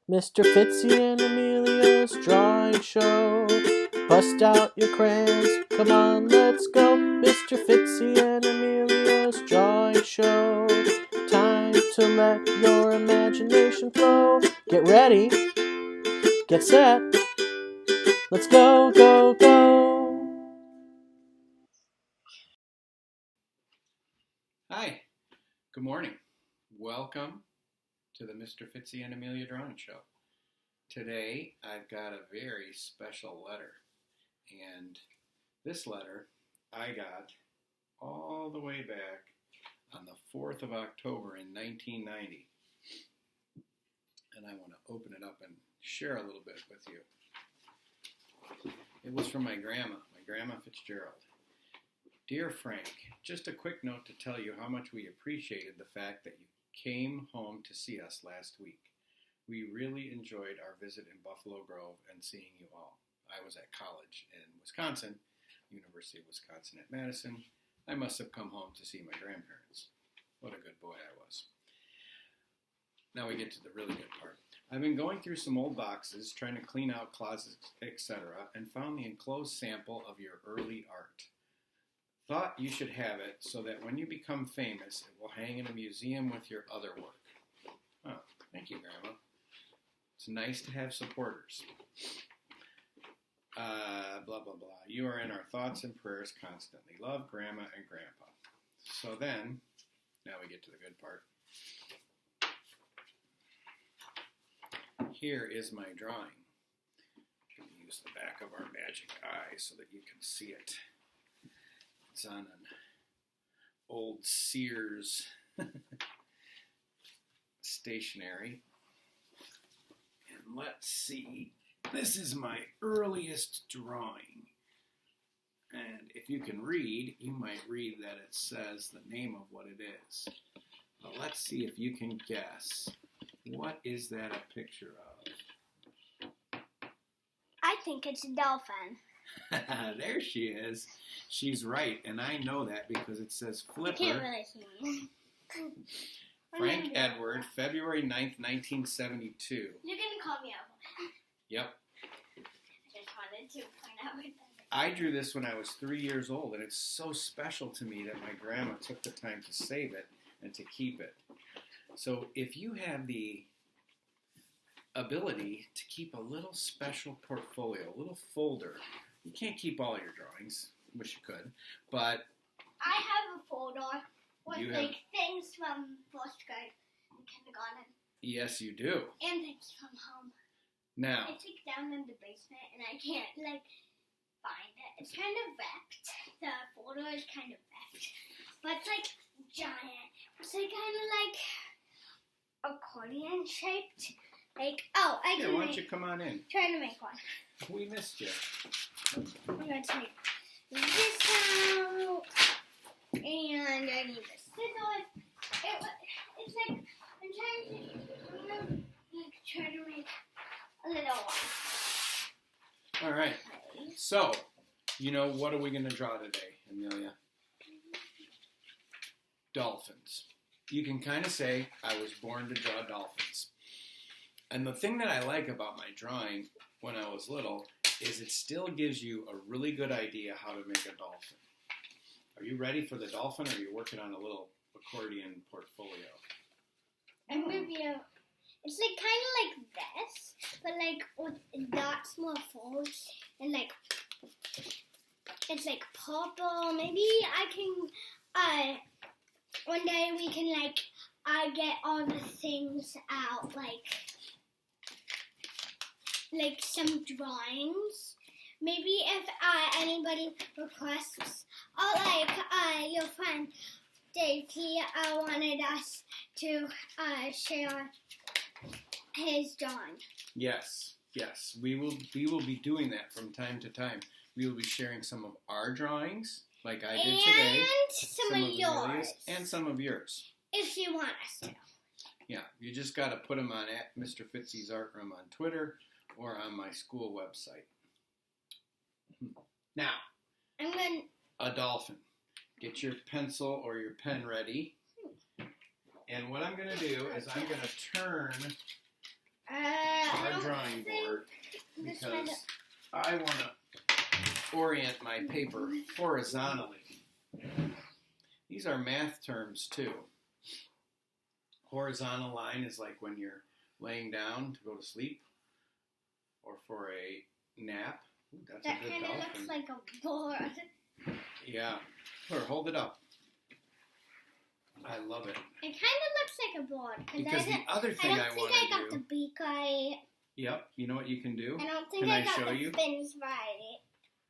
Mr. Fitzy and Amelia's drawing show. Bust out your crayons, come on, let's go. Mr. Fitzy and Amelia's drawing show. Time to let your imagination flow. Get ready, get set, let's go, go, go. Hi, good morning. Welcome to the Mr. Fitzy and Amelia Drawing Show. Today I've got a very special letter, and this letter I got all the way back on the 4th of October in 1990, and I want to open it up and share a little bit with you. It was from my grandma Fitzgerald. Dear Frank, just a quick note to tell you how much we appreciated the fact that you came home to see us last week. We really enjoyed our visit in Buffalo Grove and seeing you all. I was at college in Wisconsin, University of Wisconsin at Madison. I must have come home to see my grandparents. What a good boy I was. Now we get to the really good part. I've been going through some old boxes, trying to clean out closets, etc., and found the enclosed sample of your early art. Thought you should have it so that when you become famous, it will hang in a museum with your other work. Oh, thank you, Grandma. It's nice to have supporters. Blah, blah, blah. You are in our thoughts and prayers constantly. Love, Grandma and Grandpa. So then, now we get to the good part. Here is my drawing. I'm going to use the back of our magic eye so that you can see it. It's on an old Sears stationery. And let's see. This is my earliest drawing. And if you can read, you might read that it says the name of what it is. But let's see if you can guess. What is that a picture of? I think it's a dolphin. There she is. She's right, and I know that because it says Flipper. I can't really see me. Frank Edward, February 9th, 1972. You're going to call me out. Yep. I just wanted to find out what that is. I drew this when I was 3 years old, and it's so special to me that my grandma took the time to save it and to keep it. So if you have the ability to keep a little special portfolio, a little folder, you can't keep all your drawings. Wish you could, but I have a folder with things from first grade and kindergarten. Yes, you do. And things from home. Now it's down in the basement, and I can't find it. It's kind of wrapped. The folder is kind of wrapped, but it's giant. It's kind of accordion shaped. Here, why don't you come on in? Trying to make one. We missed you. I'm going to take this out, and I need the scissors. It's I'm trying to make a little one. All right. So, what are we going to draw today, Amelia? Dolphins. You can kind of say, I was born to draw dolphins. And the thing that I like about my drawing when I was little is it still gives you a really good idea how to make a dolphin. Are you ready for the dolphin, or are you working on a little accordion portfolio? I'm with you. It's kind of like this, but with dots more folds, and it's purple. Maybe I can, one day we can get all the things out, some drawings. Maybe if anybody requests, or your friend Dave, he wanted us to share his drawing. Yes, we will be doing that from time to time. We will be sharing some of our drawings, like I did today, and some of yours, Amelia's, and some of yours, if you want us to. Yeah, you just got to put them on at Mr. Fitzy's Art Room on Twitter or on my school website. Now, a dolphin. Get your pencil or your pen ready. And what I'm going to do is I'm going to turn I our don't drawing think board this because might- I want to orient my paper horizontally. These are math terms too. Horizontal line is like when you're laying down to go to sleep or for a nap. Ooh, that's That a good kind of dolphin. looks like a board. Yeah. Here, hold it up. I love it. It kind of looks like a board Because the other I thing don't I think want I to got do. the beak right. Yep. You know what you can do? I don't think Can I I got show the you? fins right.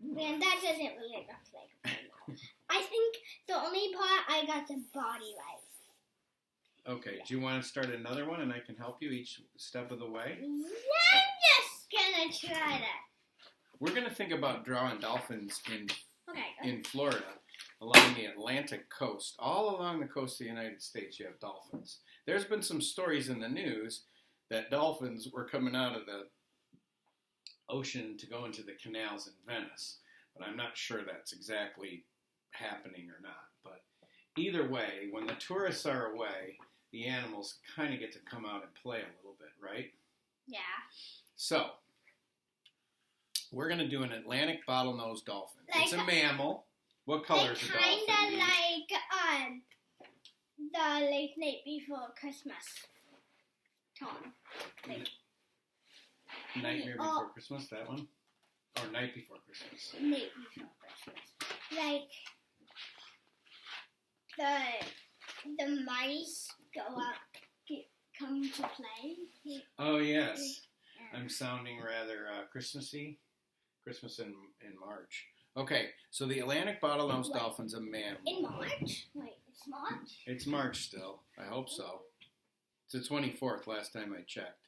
Man, that doesn't really look like a board. I think the only part I got the body right. Okay. Do you want to start another one and I can help you each step of the way? I'm just gonna try that. We're going to think about drawing dolphins Okay. in Florida along the Atlantic coast. All along the coast of the United States, you have dolphins. There's been some stories in the news that dolphins were coming out of the ocean to go into the canals in Venice. But I'm not sure that's exactly happening or not. But either way, when the tourists are away, the animals kind of get to come out and play a little bit, right? Yeah. So, we're going to do an Atlantic bottlenose dolphin. It's a Like- mammal. What color is a dolphin? Kind of like the Late Night Before Christmas. Tom. Like Nightmare Oh. Before Christmas, that one? Or Night Before Christmas? Night Before Christmas. Like the mice go out, come to play. Oh, yes. Yeah. I'm sounding rather Christmassy. Christmas in March. Okay, so the Atlantic bottlenose Wait. dolphin's a mammal. In March? Wait, it's March? It's March still. I hope so. It's the 24th last time I checked.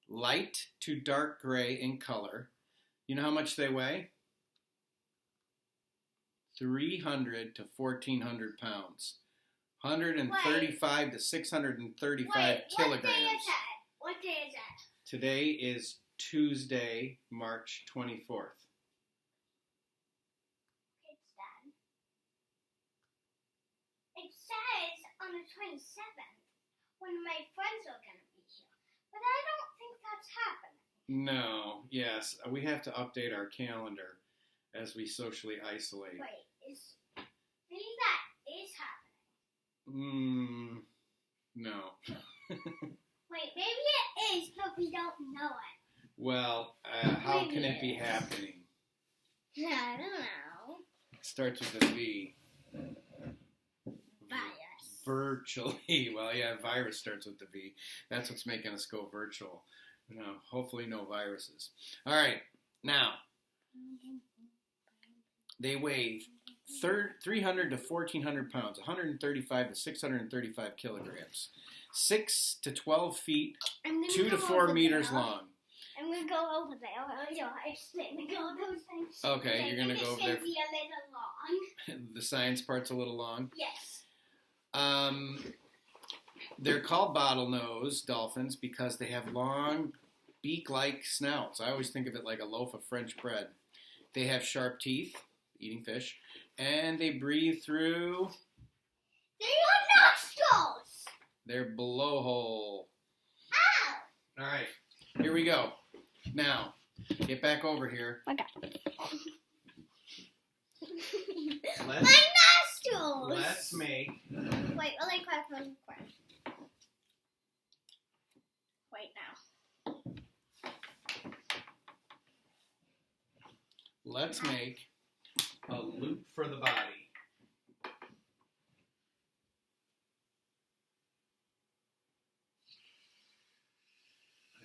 Light to dark gray in color. You know how much they weigh? 300 to 1,400 pounds. 135 to 635 Wait, kilograms. what day is that? What day is that? Today is Tuesday, March 24th. It's done. It says on the 27th when my friends are going to be here. But I don't think that's happening. No, yes, we have to update our calendar as we socially isolate. Wait, maybe that is happening. No. Wait, maybe it is, but we don't know it. Well, how can it be happening? I don't know. It starts with a V. Virus. Virtually. Well, yeah, virus starts with the V. That's what's making us go virtual. No, hopefully no viruses. All right, now, they weigh 300 to 1,400 pounds, 135 to 635 kilograms, 6 to 12 feet, I'm gonna 2 to go 4 over meters there. long. I'm going to go over there. I explain all those things. Okay, you're going to go over there. It's going to be a little long. The science part's a little long. Yes. They're called bottlenose dolphins because they have long beak-like snouts. I always think of it like a loaf of French bread. They have sharp teeth, eating fish, and they breathe through They're your nostrils. their blowhole. Ow. All right, here we go. Now, get back over here. Okay. Let's- My nostrils. Let's make Wait, really quick. Wait now. let's make a loop for the body.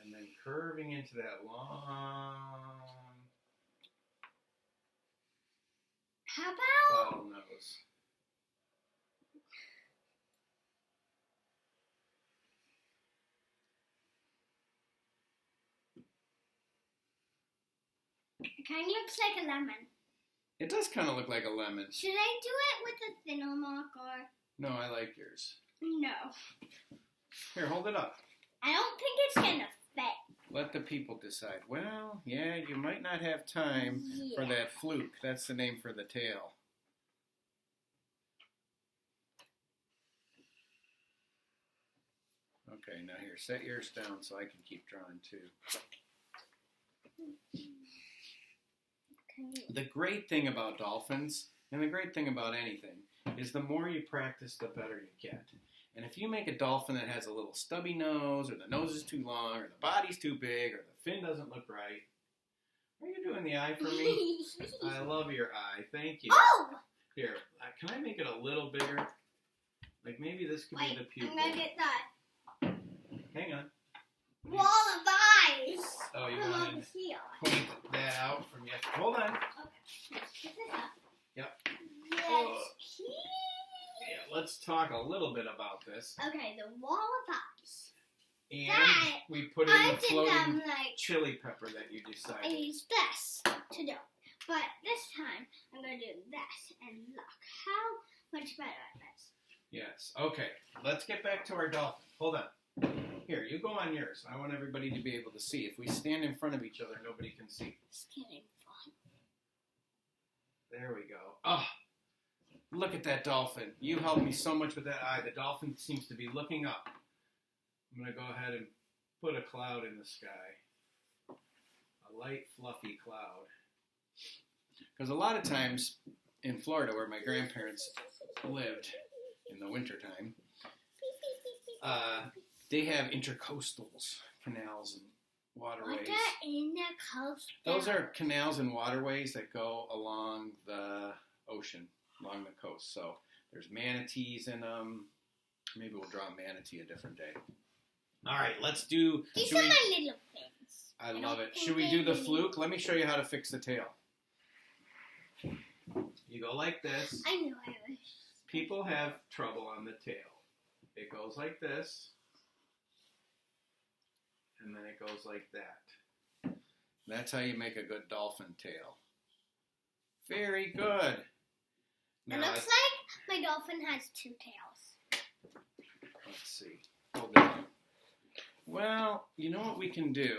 And then curving into that long How about bottlenose. it kind of looks like a lemon. It does kind of look like a lemon. Should I do it with a thinner mark or No, I like yours. no? Here, hold it up. I don't think it's gonna fit. Let the people decide. Well, yeah, you might not have time for Yeah. that fluke. That's the name for the tail. Okay, now here, set yours down so I can keep drawing too. The great thing about dolphins, and the great thing about anything, is the more you practice, the better you get. And if you make a dolphin that has a little stubby nose, or the nose is too long, or the body's too big, or the fin doesn't look right, are you doing the eye for me? I love your eye. Thank you. Oh! Here, can I make it a little bigger? Like maybe this could be the pupil. I'm gonna get that Hang on. wall of eyes. Oh, you From want over to here. point that out from yesterday? Hold on. Okay. Let's get this up. Yep. Yes. Yeah, let's talk a little bit about this. Okay, the wall of eyes. And That, we put in I the did floating them like chili pepper that you I decided. used this to do. But this time I'm gonna do this, and look how much better it is. Yes. Okay. Let's get back to our dolphin. Hold on. Here, you go on yours. I want everybody to be able to see. If we stand in front of each other, nobody can see. It's getting fun. There we go. Oh, look at that dolphin. You helped me so much with that eye. The dolphin seems to be looking up. I'm going to go ahead and put a cloud in the sky. A light, fluffy cloud. Because a lot of times in Florida, where my grandparents lived in the wintertime, they have intercoastals, canals and waterways. What are in the coast? Those are canals and waterways that go along the ocean, along the coast. So there's manatees in them. Maybe we'll draw a manatee a different day. All right, let's do... These are my little things. I love it. Should we do the fluke? Let me show you how to fix the tail. You go like this. I know I wish. People have trouble on the tail. It goes like this. And then it goes like that. That's how you make a good dolphin tail. Very good. It looks like my dolphin has two tails. Let's see. Hold it on. Well, you know what we can do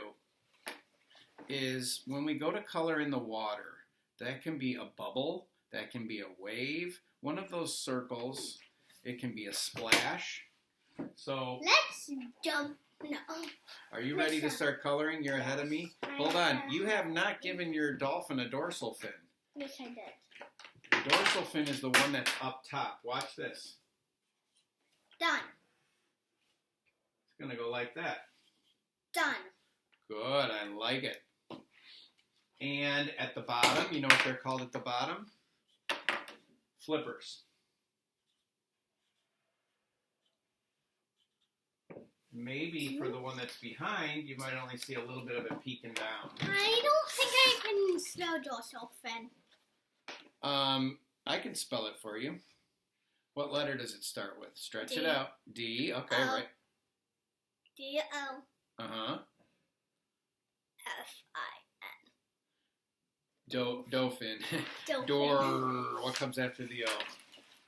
is when we go to color in the water, that can be a bubble, that can be a wave, one of those circles, it can be a splash. So let's jump. No. Are you ready to start coloring? You're ahead of me. Hold on. You have not given your dolphin a dorsal fin. Yes, I did. The dorsal fin is the one that's up top. Watch this. Done. It's going to go like that. Done. Good. I like it. And at the bottom, you know what they're called at the bottom? Flippers. Maybe for the one that's behind, you might only see a little bit of it peeking down. I don't think I can spell dorsal fin. I can spell it for you. What letter does it start with? Stretch D. it out. D. Okay, O. right. D-O. Uh-huh. F-I-N. Dolphin. Dolphin. Door. What comes after the O?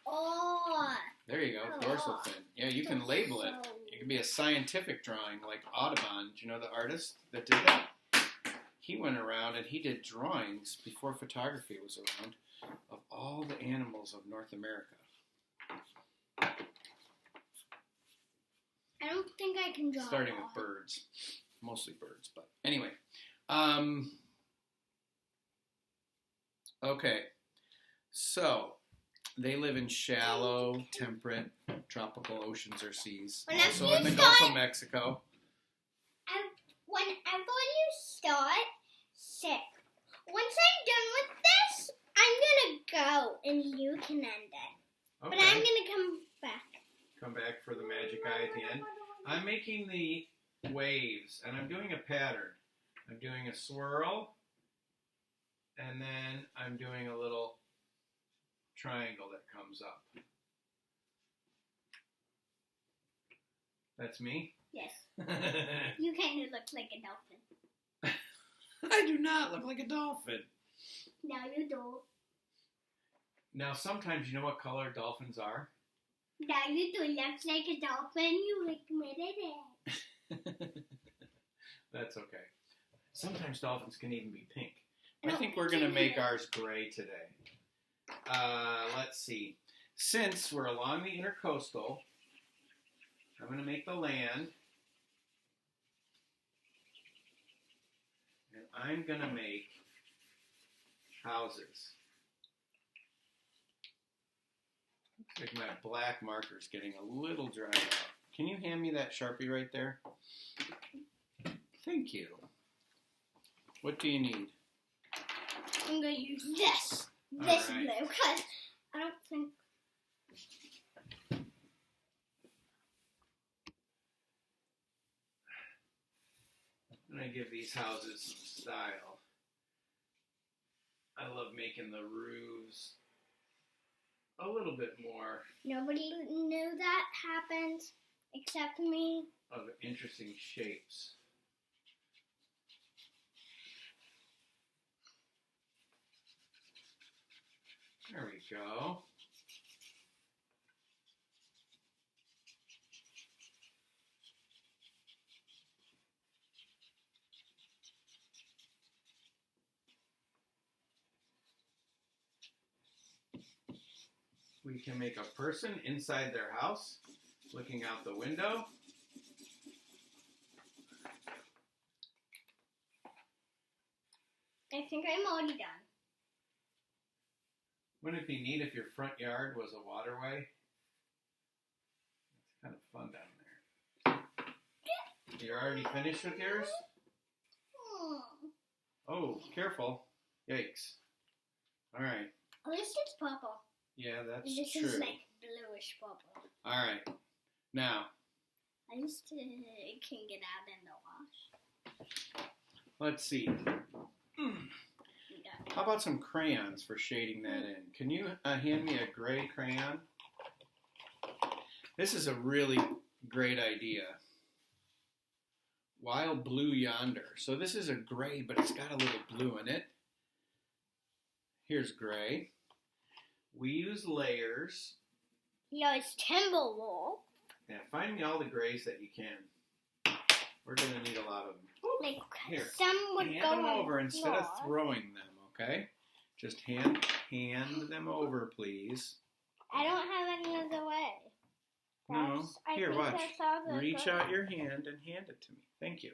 Oh. There you go. Dorsal fin. Yeah, you can label it. It can be a scientific drawing like Audubon. Do you know the artist that did that? He went around and he did drawings before photography was around of all the animals of North America. I don't think I can draw. Starting with birds. Mostly birds, but anyway. Okay. So, they live in shallow, temperate, tropical oceans or seas. Whenever Also in the Gulf of Mexico. Whenever you start, sick. Once I'm done with this, I'm gonna go and you can end it. Okay. But I'm gonna come back. Come back for the magic eye at the end. I'm making the waves, and I'm doing a pattern. I'm doing a swirl, and then I'm doing a little triangle that comes up. That's me? Yes. You kind of look like a dolphin. I do not look like a dolphin. Now you do. Now, sometimes you know what color dolphins are? Now you do look like a dolphin. You admitted it. That's okay. Sometimes dolphins can even be pink. No, I think we're going to make ours gray today. Let's see. Since we're along the intercoastal, I'm going to make the land I'm going to make houses. Looks like my black marker's getting a little dried out. Can you hand me that Sharpie right there? Thank you. What do you need? I'm going to use this All blue, right. because I don't think... I'm going to give these houses some style. I love making the roofs a little bit more Nobody knew that happened except me. of interesting shapes. There we go. We can make a person inside their house, looking out the window. I think I'm already done. Wouldn't it be neat if your front yard was a waterway? It's kind of fun down there. You're already finished with yours? Oh, careful. Yikes. All right. At least it's purple. Yeah, that's This true. is like bluish purple. All right. Now, At least it can get out in the wash. let's see. How about some crayons for shading that in? Can you hand me a gray crayon? This is a really great idea. Wild blue yonder. So this is a gray, but it's got a little blue in it. Here's gray. We use layers. Yeah, it's Timberwolf. Yeah, find me all the grays that you can. We're going to need a lot of them. Like, Here, some would hand go them on over the instead of floor. throwing them, okay? Just hand them over, please. I don't have any other way. No. I Here, think watch. that's all the Reach good- out your hand and hand it to me. Thank you.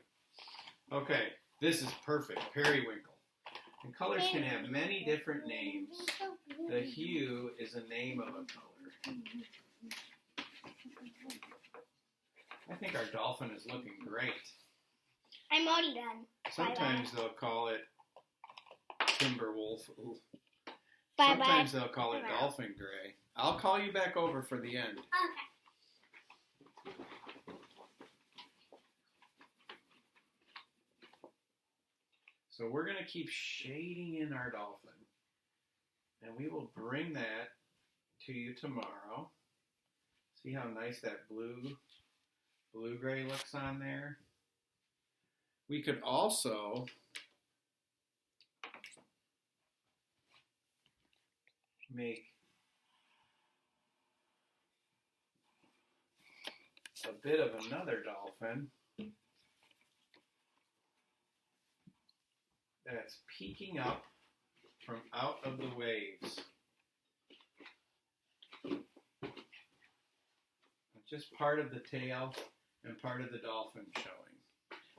Okay, this is perfect. Periwinkle. And colors can have many different names. The hue is a name of a color. I think our dolphin is looking great. I'm already done. Sometimes they'll call it Timberwolf. Ooh. Bye-bye. Sometimes they'll call it I'm out. dolphin gray. I'll call you back over for the end. Okay. So we're going to keep shading in our dolphin. And we will bring that to you tomorrow. See how nice that blue-gray looks on there? We could also make a bit of another dolphin that's peeking up from out of the waves. Just part of the tail and part of the dolphin showing.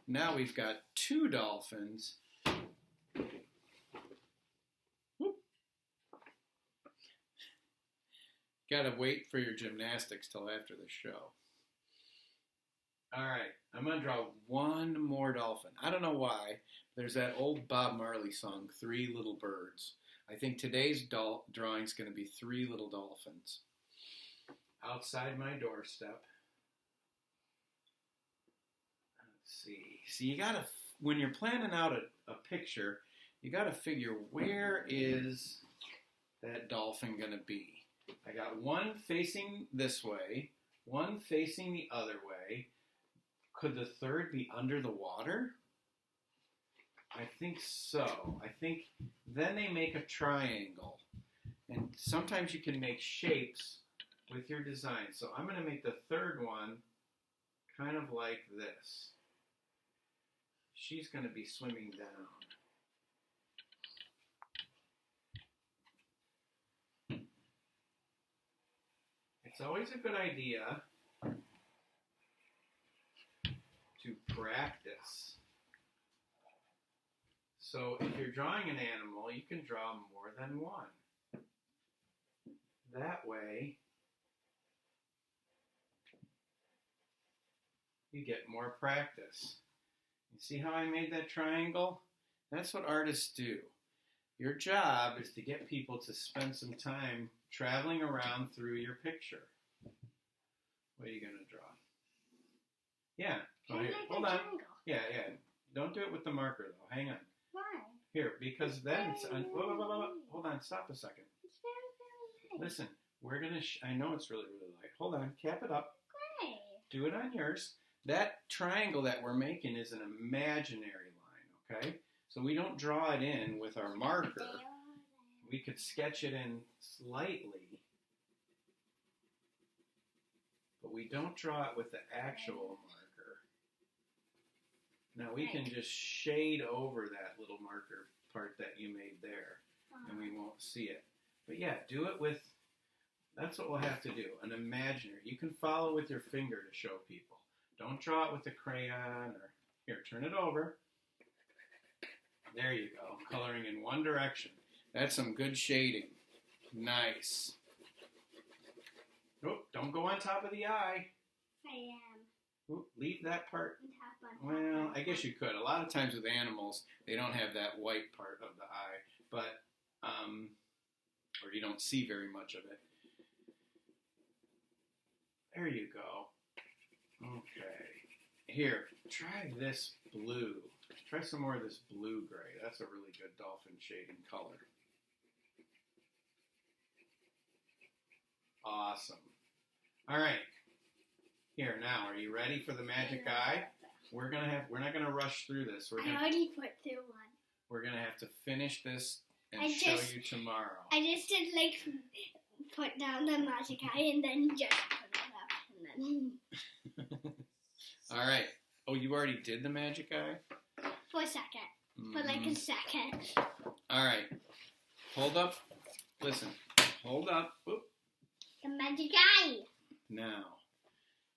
Now we've got two dolphins. Whoop. Gotta wait for your gymnastics till after the show. Alright, I'm gonna draw one more dolphin. I don't know why. There's that old Bob Marley song, Three Little Birds. I think today's drawing's gonna be three little dolphins. Outside my doorstep. Let's see. So you gotta, when you're planning out a picture, you gotta figure where is that dolphin gonna be. I got one facing this way, one facing the other way. Could the third be under the water? I think so. I think then they make a triangle. And sometimes you can make shapes with your design. So I'm going to make the third one kind of like this. She's going to be swimming down. It's always a good idea to practice So if you're drawing an animal, you can draw more than one. That way, you get more practice. You see how I made that triangle? That's what artists do. Your job is to get people to spend some time traveling around through your picture. What are you going to draw? Yeah. Oh, here. Hold on. Yeah. Don't do it with the marker, though. Hang on. Why? Here, because then it's... Whoa. Hold on. Stop a second. It's very light. Listen, we're going to... I know it's really, really light. Hold on. Cap it up. Great. Do it on yours. That triangle that we're making is an imaginary line, okay? So we don't draw it in with our marker. We could sketch it in slightly, but we don't draw it with the actual marker. Now we can just shade over that little marker part that you made there, and we won't see it. But yeah, do it with, that's what we'll have to do, an imaginary. You can follow with your finger to show people. Don't draw it with a crayon, or here, turn it over. There you go, coloring in one direction. That's some good shading. Nice. Oh, don't go on top of the eye. I am. Ooh, leave that part. On top. Well, I guess you could. A lot of times with animals, they don't have that white part of the eye, but, or you don't see very much of it. There you go. Okay. Here, try this blue. Try some more of this blue-gray. That's a really good dolphin shading color. Awesome. All right. Here, now, are you ready for the magic eye? We're not gonna rush through this. I already put through one. We're gonna have to finish this and show you tomorrow. I just did like put down the magic eye and then just put it up and then. All right. Oh, you already did the magic eye? For a second. For like a second. All right. Hold up. Listen. Hold up. Oop. The magic eye. Now,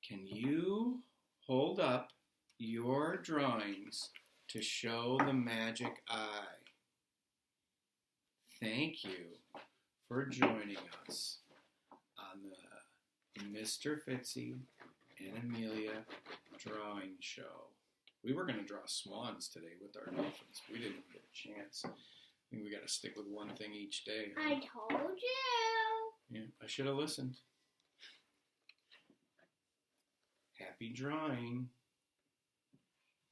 can you hold up your drawings to show the magic eye? Thank you for joining us on the Mr. Fitzy and Amelia drawing show. We were going to draw swans today with our dolphins. We didn't get a chance. I think we got to stick with one thing each day. Huh? I told you. Yeah, I should have listened. Happy drawing.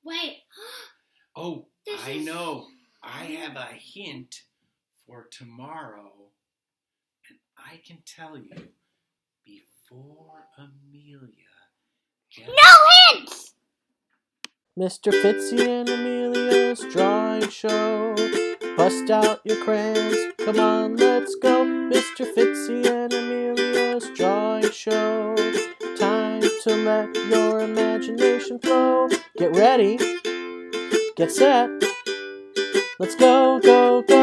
Wait. Oh, I know. I have a hint for tomorrow, and I can tell you before Amelia gets... No hints! Mr. Fitzy and Amelia's drawing show. Bust out your crayons, come on, let's go. Mr. Fitzy and Amelia's drawing show. Time to let your imagination flow. Get ready, get set, let's go, go, go.